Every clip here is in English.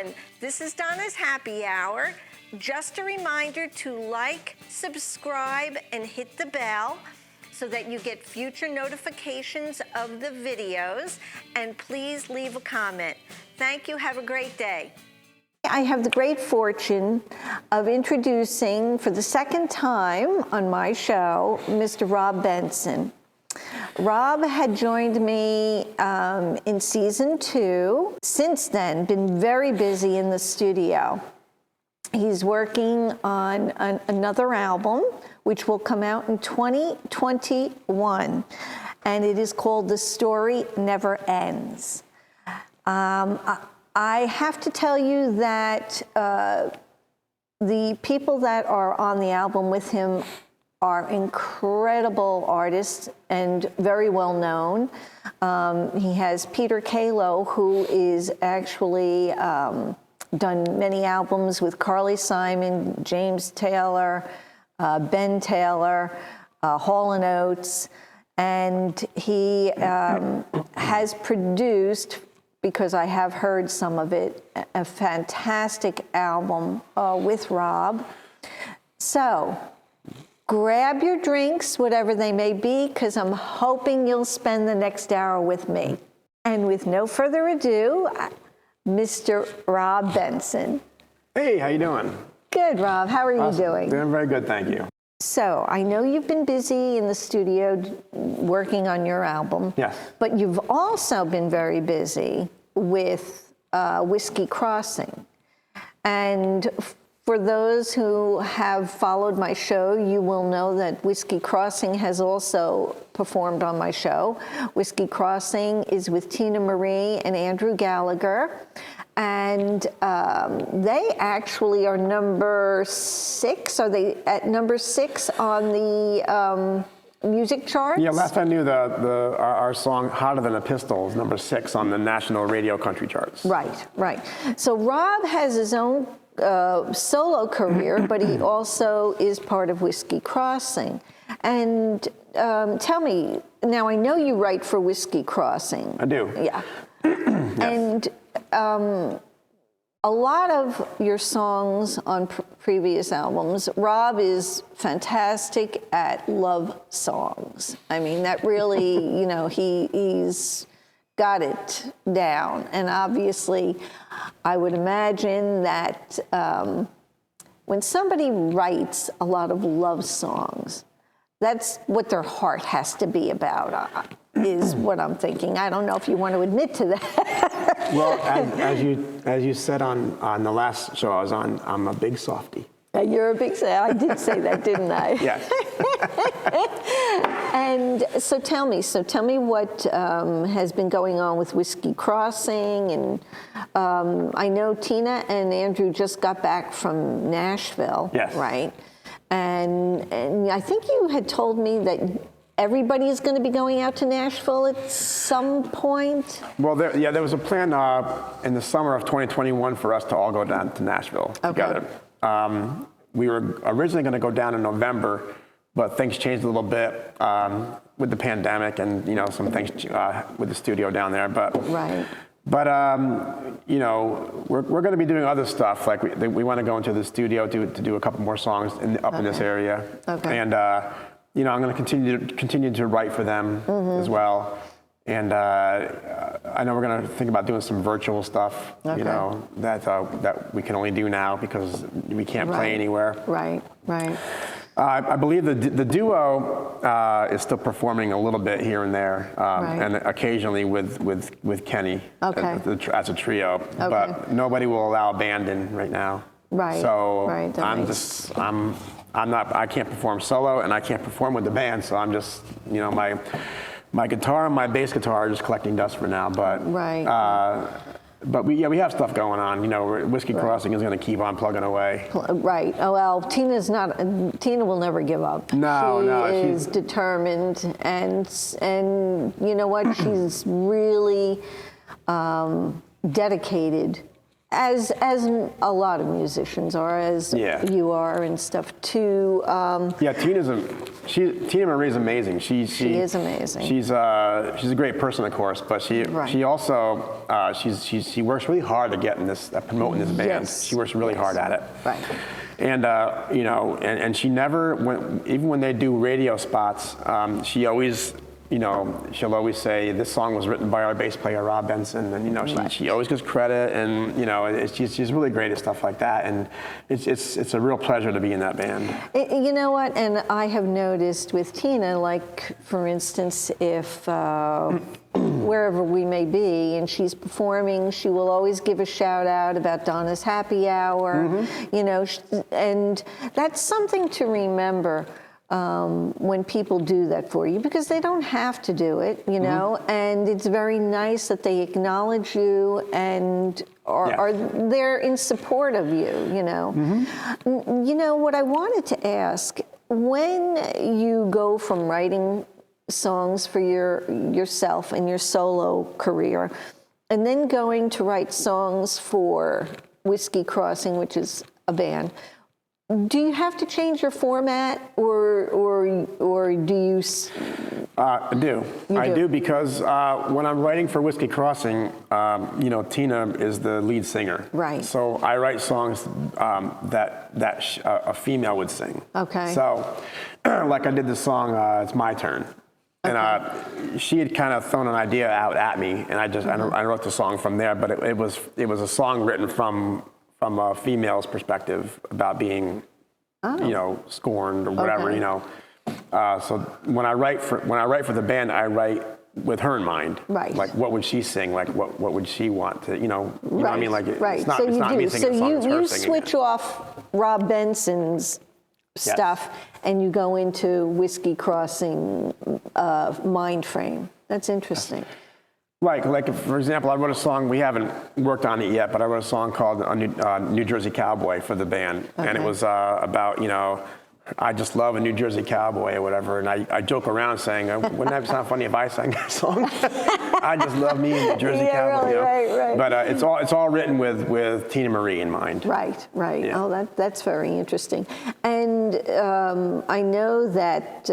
everyone. This is Donna's Happy Hour. Just a reminder to like, subscribe, and hit the bell so that you get future notifications of the videos. And please leave a comment. Thank you. Have a great day. I have the great fortune of introducing for the second time on my show, Mr. Rob Benson. Rob had joined me in season 2. Since then, been very busy in the studio. He's working on another album, which will come out in 2021, and it is called The Story Never Ends. I have to tell you that the people that are on the album with him are incredible artists and very well known. He has Peter Kalo, who is actually done many albums with Carly Simon, James Taylor, Ben Taylor, Hall & Oates, and he has produced, because I have heard some of it, a fantastic album with Rob. So grab your drinks, whatever they may be, because I'm hoping you'll spend the next hour with me. And with no further ado, Mr. Rob Benson. Hey, how you doing? Good, Rob. How are you doing? Doing very good, thank you. So I know you've been busy in the studio working on your album. Yes. But you've also been very busy with Whiskey Crossing. And for those who have followed my show, you will know that Whiskey Crossing has also performed on my show. Whiskey Crossing is with Tina Marie and Andrew Gallagher. And they actually are number 6. Are they at number 6 on the music charts? Yeah, last I knew, our song "Hotter Than a Pistol" is number 6 on the national radio country charts. Right, right. So Rob has his own solo career, but he also is part of Whiskey Crossing. And tell me, now I know you write for Whiskey Crossing. I do. Yeah. Yes. And a lot of your songs on previous albums, Rob is fantastic at love songs. I mean, that really, you know, he's got it down. And obviously, I would imagine that when somebody writes a lot of love songs, that's what their heart has to be about, is what I'm thinking. I don't know if you want to admit to that. Well, as you said on the last show I was on, I'm a big softie. You're a big fan. I did say that, didn't I? Yes. And so tell me what has been going on with Whiskey Crossing. And I know Tina and Andrew just got back from Nashville, yes. Right? And I think you had told me that everybody is going to be going out to Nashville at some point. Well, there was a plan in the summer of 2021 for us to all go down to Nashville together. We were originally going to go down in November, but things changed a little bit with the pandemic and, you know, some things with the studio down there. But right. But you know, we're going to be doing other stuff. Like we want to go into the studio to do a couple more songs up in this area. Okay. And you know, I'm going to continue to write for them as well. And I know we're going to think about doing some virtual stuff. Okay. You know, that we can only do now because we can't play anywhere. Right. Right. I believe the duo is still performing a little bit here and there, and occasionally with Kenny as a trio. Okay. But nobody will allow a band in right now. Right. So I can't perform solo, and I can't perform with the band. So I'm just, you know, my guitar and my bass guitar are just collecting dust for now. But But we have stuff going on. You know, Whiskey Crossing is going to keep on plugging away. Right. Oh well, Tina will never give up. She is determined, and you know what? She's really dedicated, as a lot of musicians are, as you are and stuff. To Tina's Tina Marie's amazing. She is amazing. She's a great person, of course, but she also she works really hard to get in this promoting this band. Yes. She works really hard at it. Right. And you know, and she never, even when they do radio spots, she always, you know, she'll always say, this song was written by our bass player, Rob Benson. And, you know, she always gives credit, and, you know, she's really great at stuff like that. And it's a real pleasure to be in that band. You know what? And I have noticed with Tina, like, for instance, if wherever we may be and she's performing, she will always give a shout out about Donna's Happy Hour, you know, and that's something to remember. When people do that for you, because they don't have to do it, you know, and it's very nice that they acknowledge you and are there in support of you, you know. You know, what I wanted to ask, when you go from writing songs for yourself and your solo career, and then going to write songs for Whiskey Crossing, which is a band, do you have to change your format, or do you? I do. I do because when I'm writing for Whiskey Crossing, you know, Tina is the lead singer. Right. So I write songs that a female would sing. Okay. So, like I did this song, "It's My Turn," and she had kind of thrown an idea out at me, and I wrote the song from there. But it was a song written from a female's perspective about being, you know, scorned or whatever, you know. So when I write for the band, I write with her in mind. Right. Like, what would she sing? Like, what would she want to, you know what I mean? Like, it's not, So it's not me singing a song, it's her you singing switch it. off Rob Benson's stuff and you go into Whiskey Crossing mind frame. That's interesting. Right, like for example, I wrote a song, we haven't worked on it yet, but I wrote a song called New Jersey Cowboy for the band. And it was about, you know, I just love a New Jersey cowboy or whatever. And I joke around saying, wouldn't that sound funny if I sang that song? I just love me a New Jersey cowboy. Really, you know? right. But it's all written with Tina Marie in mind. Right. Yeah. Oh, that's very interesting. And I know that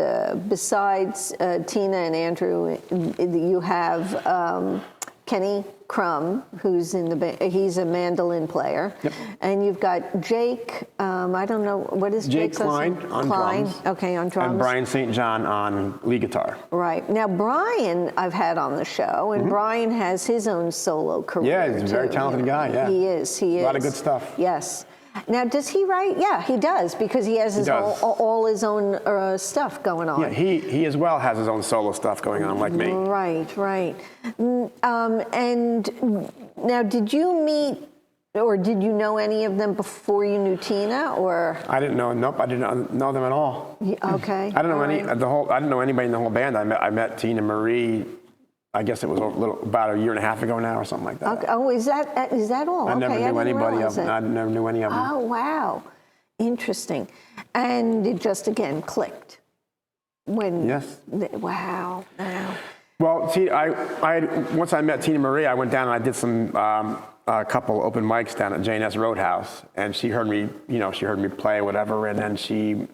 besides Tina and Andrew, you have Kenny Crum, who's in the band. He's a mandolin player. Yep. And you've got Jake, I don't know, what is Jake's Klein last name? on drums. Okay, on drums. And Brian St. John on lead guitar. Right. Now, Brian, I've had on the show, and Brian has his own solo career. Yeah, he's a very talented guy, yeah. He is. A lot of good stuff. Yes. Now, does he write? Yeah, he does, because he has all his own stuff going on. Yeah, he as well has his own solo stuff going on, like me. Right. And now, did you meet, or did you know any of them before you knew Tina, or? I didn't know. Nope, I didn't know them at all. Okay. I don't know I didn't know anybody in the whole band. I met Tina Marie. I guess it was about a year and a half ago now, or something like that. Okay. Oh, is that all? I never knew anybody of them. I never knew any of them. Oh, wow. Interesting. And it just, again, clicked. Yes. Wow. Well, see, once I met Tina Marie, I went down and I did some a couple open mics down at J&S Roadhouse, and she heard me play or whatever, and then she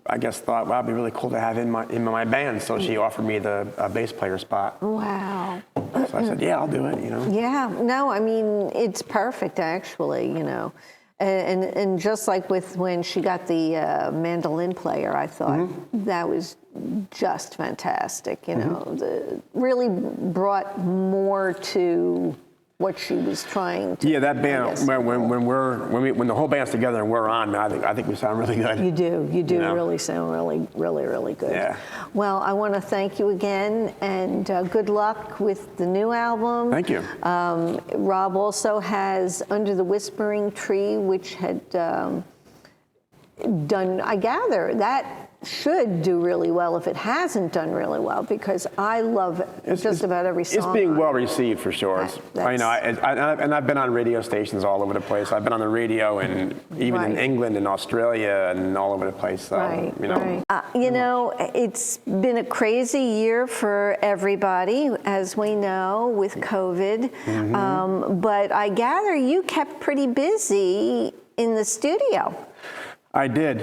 I guess thought, wow, it'd be really cool to have in my band, so she offered me the bass player spot. Wow. So I said, yeah, I'll do it, you know. Yeah, no, I mean, it's perfect, actually, you know. And just like with when she got the mandolin player, I thought that was just fantastic, you know. Really brought more to what she was trying to. Yeah, that band, when the whole band's together and we're on, I think we sound really good. You do You know? really sound really good. Yeah. Well, I want to thank you again, and good luck with the new album. Thank you. Rob also has Under the Whispering Tree, which had done, I gather, that should do really well if it hasn't done really well, because I love just about every song. It's being well received for sure. And I've been on radio stations all over the place. I've been on the radio and even in England and Australia and all over the place. So, you know. You know, it's been a crazy year for everybody, as we know, with COVID. But I gather you kept pretty busy in the studio. I did.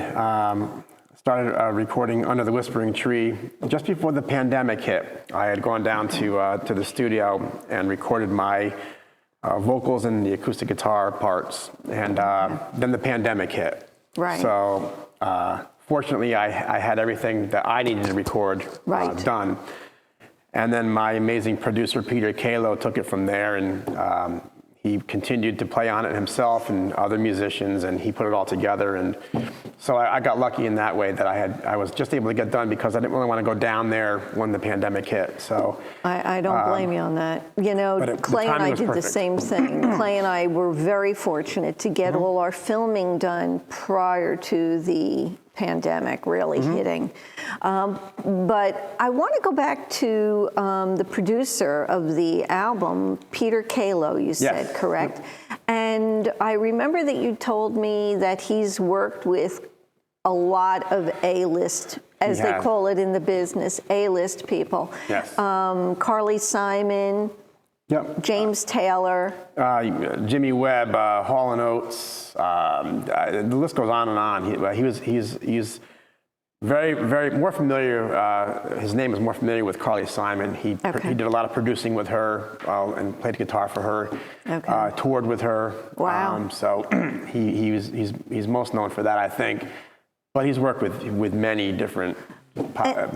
started recording Under the Whispering Tree just before the pandemic hit. I had gone down to the studio and recorded my vocals and the acoustic guitar parts, and then the pandemic hit. Right. So fortunately, I had everything that I needed to record done. And then my amazing producer, Peter Kalo, took it from there, and he continued to play on it himself and other musicians, and he put it all together. And so I got lucky in that way that I was just able to get done because I didn't really want to go down there when the pandemic hit. So I don't blame you on that. You know, Clay and I did the same thing. Clay and I were very fortunate to get all our filming done prior to the pandemic really hitting. But I want to go back to the producer of the album, Peter Kalo, you said, correct? Yep. And I remember that you told me that he's worked with a lot of A-list, as they call it in the business, A-list people. Yes. Carly Simon, James Taylor, Jimmy Webb, Hall & Oates, the list goes on and on. He's very, very more familiar. His name is more familiar with Carly Simon. He did a lot of producing with her and played guitar for her. Toured with her. Wow. So he's most known for that, I think. But he's worked with many different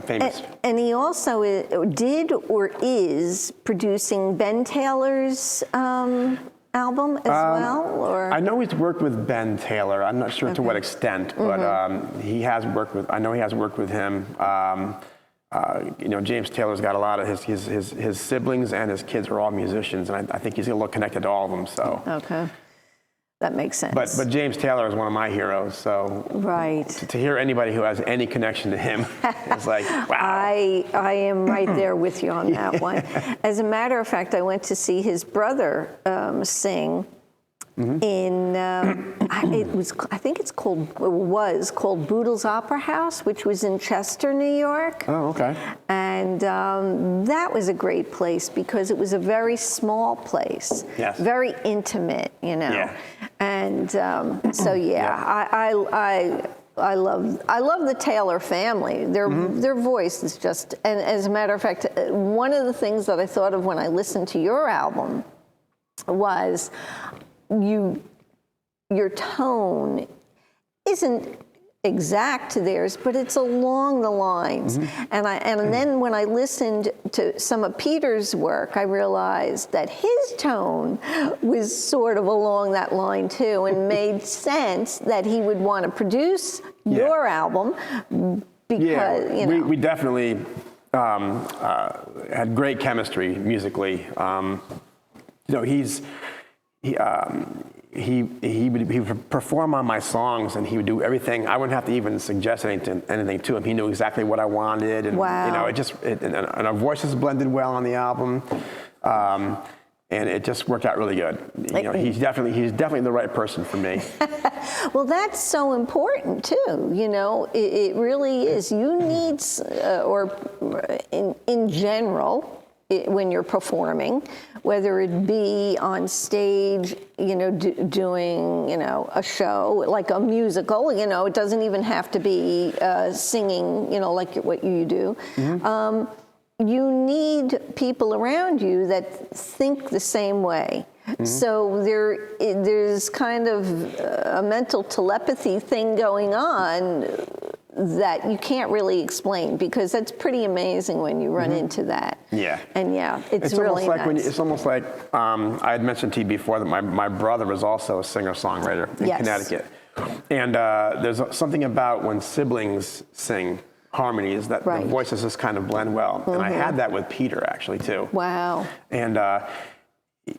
famous. And he also did or is producing Ben Taylor's album as well? Or? I know he's worked with Ben Taylor. I'm not sure to what extent, but he has worked with. I know he has worked with him. You know, James Taylor's got a lot of his siblings and his kids are all musicians, and I think he's a little connected to all of them. So that makes sense. But James Taylor is one of my heroes. So to hear anybody who has any connection to him is like, wow. I am right there with you on that one. As a matter of fact, I went to see his brother sing in I think it was called Boodle's Opera House, which was in Chester, New York. Oh, okay. And that was a great place because it was a very small place, very intimate, you know. Yeah. And so I love the Taylor family. Their voice is just, and as a matter of fact, one of the things that I thought of when I listened to your album was your tone isn't exact to theirs, but it's along the lines. And then when I listened to some of Peter's work, I realized that his tone was sort of along that line too, and made sense that he would want to produce your album because you know. We definitely had great chemistry musically. You know, he would perform on my songs, and he would do everything. I wouldn't have to even suggest anything to him. He knew exactly what I wanted, and you know, and our voices blended well on the album, and it just worked out really good. You know, he's definitely the right person for me. Well, that's so important too. You know, it really is. You need, or in general, when you're performing, whether it be on stage, you know, doing, you know, a show, like a musical, you know, it doesn't even have to be singing, you know, like what you do. You need people around you that think the same way. So there's kind of a mental telepathy thing going on that you can't really explain, because that's pretty amazing when you run into that. Yeah. And it's really nice. It's almost like I had mentioned to you before that my brother is also a singer-songwriter in Connecticut. And there's something about when siblings sing harmonies that the voices just kind of blend well. And I had that with Peter actually too. Wow. And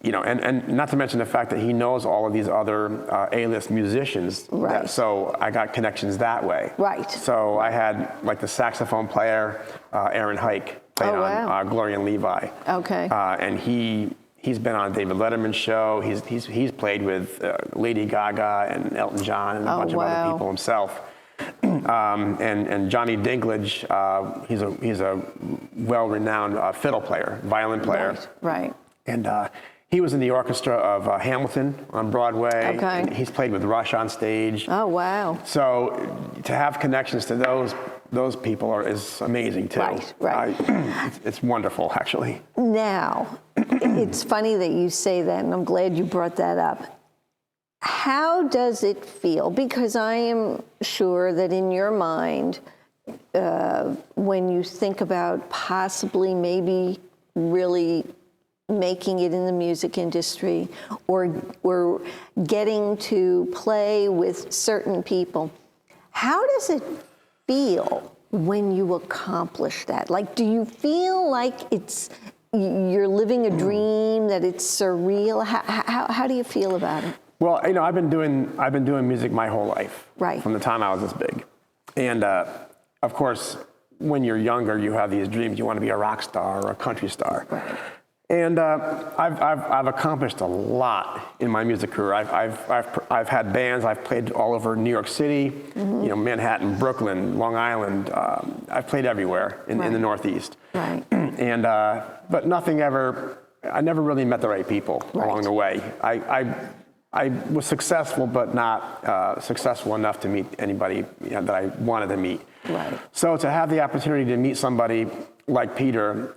you know, and not to mention the fact that he knows all of these other A-list musicians. So I got connections that way. So I had like the saxophone player, Aaron Hike, played on Gloria and Levi. And he's been on David Letterman's show. He's played with Lady Gaga and Elton John and a bunch of other people himself. And Johnny Dinklage, he's a well-renowned fiddle player, violin player. And he was in the orchestra of Hamilton on Broadway. Okay. And he's played with Rush on stage. Oh, wow. So to have connections to those people is amazing too. Right. It's wonderful, actually. Now, it's funny that you say that, and I'm glad you brought that up. How does it feel? Because I am sure that in your mind, when you think about possibly maybe really making it in the music industry or getting to play with certain people, how does it feel when you accomplish that? Like, do you feel like you're living a dream, that it's surreal? How do you feel about it? Well, I've been doing music my whole life. Right. From the time I was this big. And of course, when you're younger, you have these dreams. You want to be a rock star or a country star. Right. And I've accomplished a lot in my music career. I've had bands. I've played all over New York City, Manhattan, Brooklyn, Long Island. I've played everywhere in the Northeast. Right. And but nothing ever. I never really met the right people along the way. I was successful, but not successful enough to meet anybody that I wanted to meet. Right. So to have the opportunity to meet somebody like Peter,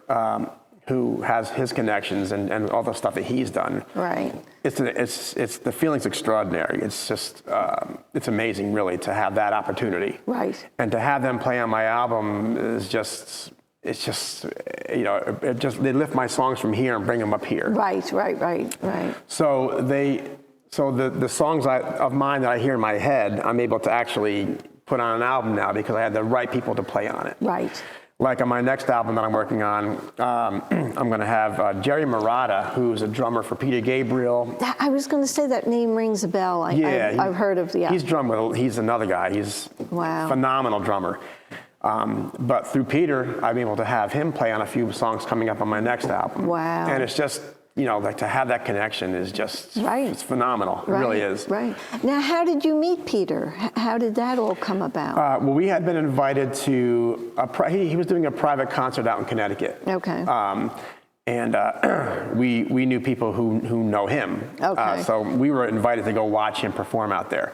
who has his connections and all the stuff that he's done. Right. It's the feeling's extraordinary. It's just it's amazing, really, to have that opportunity. Right. And to have them play on my album is just. It's just, they lift my songs from here and bring them up here. Right. So the songs of mine that I hear in my head, I'm able to actually put on an album now because I had the right people to play on it. Right. Like on my next album that I'm working on, I'm going to have Jerry Marotta, who's a drummer for Peter Gabriel. I was going to say that name rings a bell. I've heard of He's another guy. He's a phenomenal drummer. But through Peter, I'm able to have him play on a few songs coming up on my next album. Wow. And it's just, like to have that connection is just, it's phenomenal. It really is. Right. Now, how did you meet Peter? How did that all come about? Well, we had been invited to, he was doing a private concert out in Connecticut. Okay. And we knew people who know him. Okay. So we were invited to go watch him perform out there.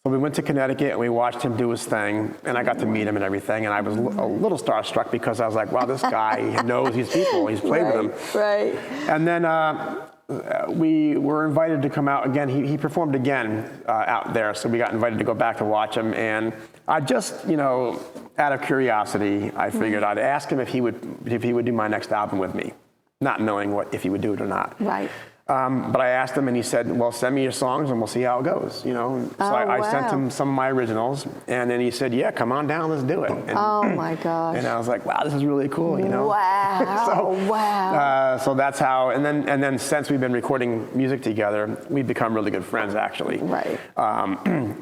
So we went to Connecticut and we watched him do his thing, and I got to meet him and everything, and I was a little starstruck because I was like, wow, this guy knows these people. He's played with them. Right. And then we were invited to come out again. He performed again out there, so we got invited to go back to watch him. And I just, out of curiosity, I figured I'd ask him if he would do my next album with me, not knowing if he would do it or not. Right. But I asked him, and he said, well, send me your songs, and we'll see how it goes, So I sent him some of my originals, and then he said, yeah, come on down, let's do it. And, oh, my gosh. And I was like, wow, this is really cool, Wow. So that's how, and then since we've been recording music together, we've become really good friends, actually. Right.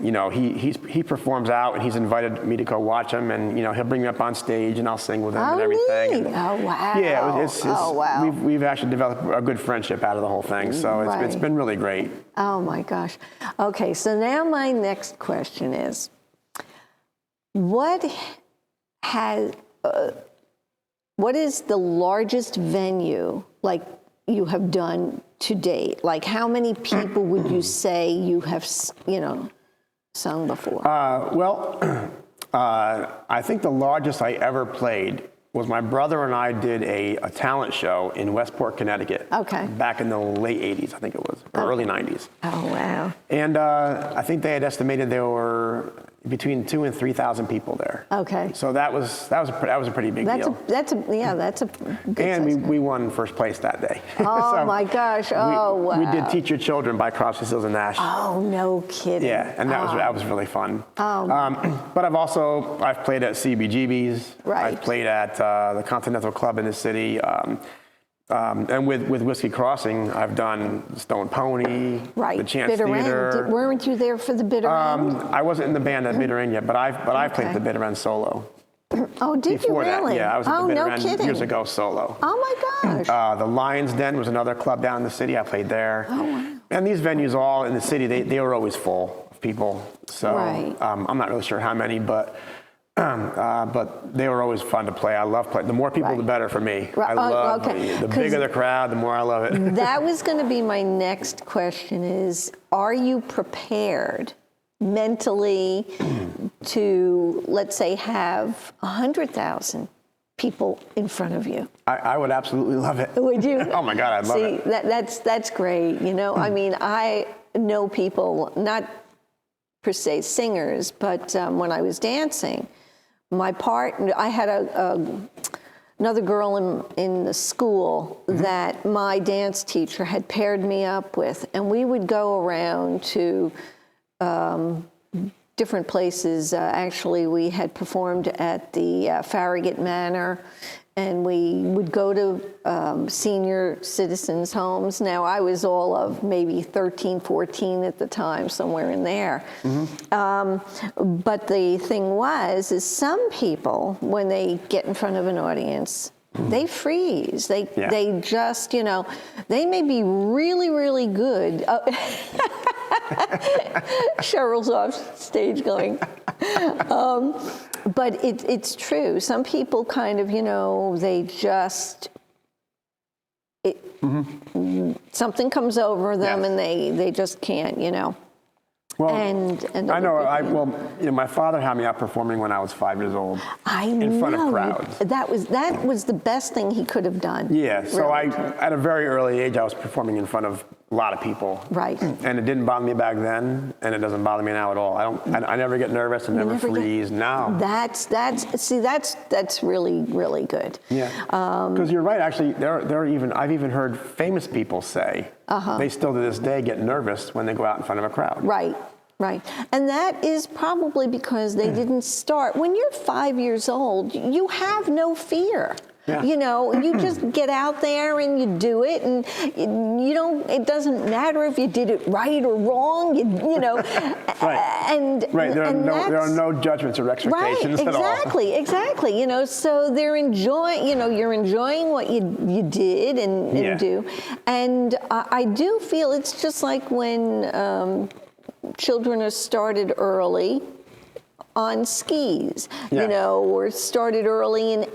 He performs out, and he's invited me to go watch him, and, he'll bring me up on stage, and I'll sing with him and everything. Neat. Oh, wow. Yeah, we've actually developed a good friendship out of the whole thing. So it's been really great. Oh my gosh. Okay, so now my next question is, what is the largest venue like you have done to date? Like how many people would you say you have, sung before? I think the largest I ever played was my brother and I did a talent show in Westport, Connecticut. Okay. Back in the late 80s, I think it was, or early 90s. Oh, wow. And I think they had estimated there were between 2,000 and 3,000 people there. Okay. So that was a pretty big deal. That's a good And we won first place that day. Oh, so my gosh. Oh, wow. We did Teach Your Children by Crosby, Stills and Nash. Oh, no kidding. Yeah, and that was really fun. Oh. But I've played at CBGB's. Right. I've played at the Continental Club in the city. And with Whiskey Crossing, I've done Stone Pony, the Chance Bitter Theater. End. Weren't you there for the Bitter End? I wasn't in the band at Bitter End yet, but I've played the Bitter End solo. Oh, did Before you really? That, yeah, I was at the Bitter End kidding. years ago solo. Oh my gosh. The Lion's Den was another club down in the city. I played there. Oh, wow. And these venues all in the city, they were always full of people. So Right. I'm not really sure how many, but But they were always fun to play. I love playing. The more people, the better for me. Right. I love the bigger the crowd, the more I love it. That was going to be my next question is, are you prepared mentally to, let's say, have 100,000 people in front of you? I would absolutely love it. Would you? Oh my God, I'd love it. See, that's great. You know, I mean, I know people, not per se singers, but when I was dancing, my partner, I had another girl in the school that my dance teacher had paired me up with, and we would go around to different places. Actually, we had performed at the Farragut Manor, and we would go to senior citizens' homes. Now, I was all of maybe 13, 14 at the time, somewhere in there. But the thing is some people, when they get in front of an audience, they freeze. They just, you know, they may be really, really good. Cheryl's off stage going. But it's true. Some people kind of, you know, they just, something comes over them and they just can't, you know. Well, and I know. Well, you know, my father had me out performing when I was 5 years old. In front of crowds. That was the best thing he could have done. Yeah. So really. at a very early age, I was performing in front of a lot of people. Right. And it didn't bother me back then, and it doesn't bother me now at all. I never get nervous. I never freeze. No. That's really, really good. Yeah. Because you're right. Actually, I've even heard famous people say they still to this day get nervous when they go out in front of a crowd. Right. Right. And that is probably because they didn't start. When you're 5 years old, you have no fear. Yeah. You know, you just get out there and you do it, and you don't. It doesn't matter if you did it right or wrong. You know, right. And right. There are no judgments or expectations at all. Exactly. You know, so they're enjoying. You know, you're enjoying what you did and do, and I do feel it's just like when children are started early on skis, you know, or started early in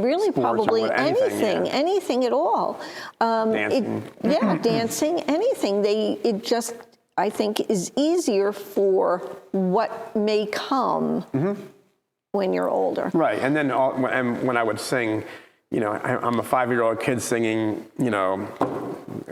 really sports, probably anything at all. Dancing. Dancing, anything. It just, I think, is easier for what may come when you're older. Right, and then when I would sing, you know, I'm a 5-year-old kid singing, you know,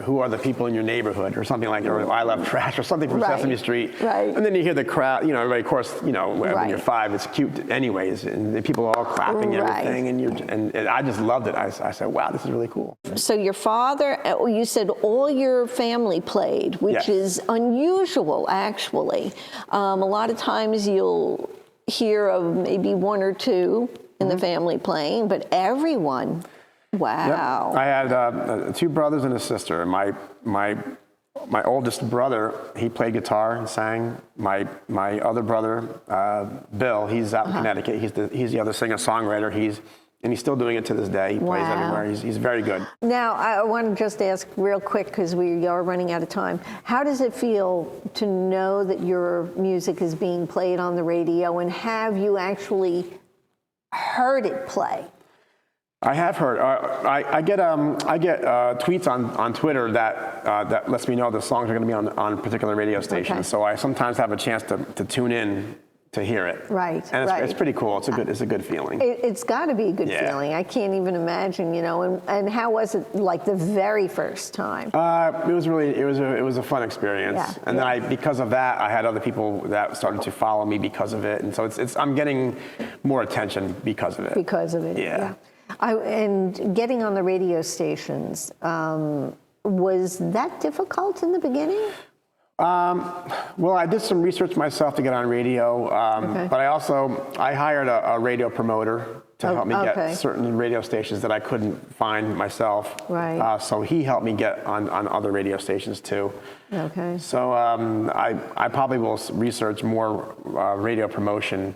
who are the people in your neighborhood or something like that, or I love trash or something from Sesame Street. Right. And then you hear the crowd, you know, everybody, of course, you know, when you're 5, it's cute anyways, and the people are all clapping and everything, and I just loved it. I said, wow, this is really cool. So your father, you said all your family played, which is unusual, actually. A lot of times you'll hear of maybe 1 or 2 in the family playing, but everyone. Wow. Yep. I had 2 brothers and a sister. My oldest brother, he played guitar and sang. My other brother, Bill, he's out in Connecticut. He's the other singer-songwriter. He's still doing it to this day. He plays everywhere. He's very good. Now, I want to just ask real quick, because we are running out of time. How does it feel to know that your music is being played on the radio, and have you actually heard it play? I have heard. I get tweets on Twitter that lets me know the songs are going to be on particular radio stations. Okay. So I sometimes have a chance to tune in to hear it. Right. And it's pretty cool. It's a good feeling. It's got to be a good feeling. I can't even imagine, you know. And how was it like the very first time? It was a fun experience. Yeah. And then because of that, I had other people that started to follow me because of it. And so I'm getting more attention because of it. Because of it. Yeah. And getting on the radio stations, was that difficult in the beginning? Well, I did some research myself to get on radio, but I hired a radio promoter to help me get certain radio stations that I couldn't find myself. Right. So he helped me get on other radio stations too. Okay. So I probably will research more radio promotion,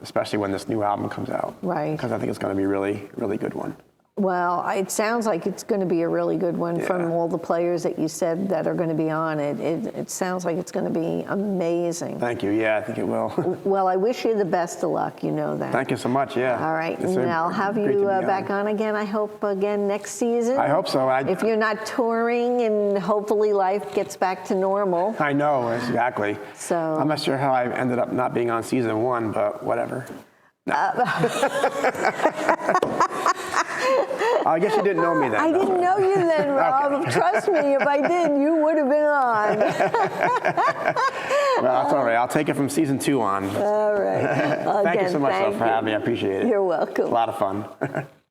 especially when this new album comes out. Right. Because I think it's going to be a really, really good one. Well, it sounds like it's going to be a really good one from all the players that you said that are going to be on it. It sounds like it's going to be amazing. Thank you. Yeah, I think it will. Well, I wish you the best of luck. You know that. Thank you so much. Yeah. All right. It's And I'll have great to you be back on again, I hope, again next season. I hope so. If you're not touring and hopefully life gets back to normal. I know, exactly. So I'm not sure how I ended up not being on season 1, but whatever. No. I guess you didn't know me then. I didn't know you then, Rob. Okay. Trust me, if I did, you would have been on. Well, that's all right. I'll take it from season 2 on. All right. Thank you Again, so much thank for having me. I appreciate it. You're welcome. It's a lot of fun.